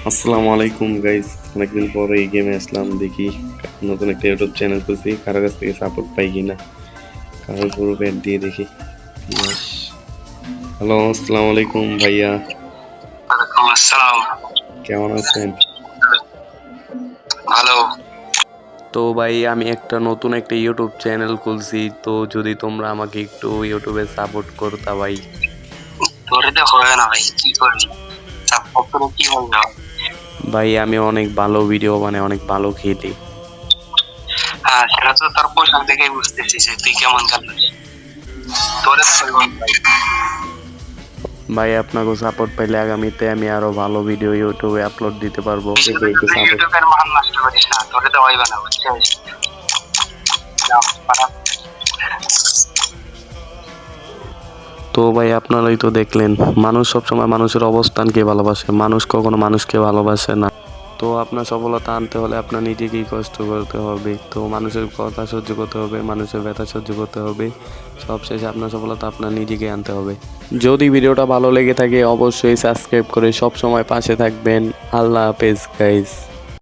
আসসালামু আলাইকুম গাইস, অনেকদিন পরে এই গেমে আসলাম। দেখি নতুন একটা ইউটিউব চ্যানেল খুলছি, কারো কাছ থেকে সাপোর্ট পাই কিনা, কারোর গ্রুপে অ্যাড দিয়ে দেখি। হ্যালো, আসসালামু আলাইকুম ভাইয়া, ওয়ালাইকুম আসসালাম। কেমন আছেন? ভালো। তো ভাই, আমি নতুন একটা ইউটিউব চ্যানেল খুলছি, তো যদি তোমরা আমাকে একটু ইউটিউবে সাপোর্ট করতা ভাই। তোরে তো হবে না ভাই, কি করবি? সাপোর্ট করে কি হবে? ভাই আমি অনেক ভালো ভিডিও বানাই, অনেক ভালো খেলি। হ্যাঁ, সেটা তো তোর পোশাক দেখেই বুঝতেছি যে তুই কেমন খেলিস। তোরে তো হবে না ভাই। ভাই আপনাকে সাপোর্ট পাইলে আগামীতে আমি আরো ভালো ভিডিও ইউটিউবে আপলোড দিতে পারবো। তুই যদি একটু সাপোর্ট। ইউটিউবের মান নষ্ট করিস না, তোরে তো হইবে না, বুঝছিস? যাও, পারা। তো ভাই আপনারাই তো দেখলেন, মানুষ সবসময় মানুষের অবস্থানকে ভালোবাসে, মানুষ কখনো মানুষকে ভালোবাসে না। তো আপনার সফলতা আনতে হলে আপনার নিজেকেই কষ্ট করতে হবে, তো মানুষের কথা সহ্য করতে হবে, মানুষের ব্যথা সহ্য করতে হবে। সবশেষে আপনার সফলতা আপনার নিজেকে আনতে হবে। যদি ভিডিওটা ভালো লেগে থাকে অবশ্যই সাবস্ক্রাইব করে সব সময় পাশে থাকবেন। আল্লাহ হাফেজ গাইস।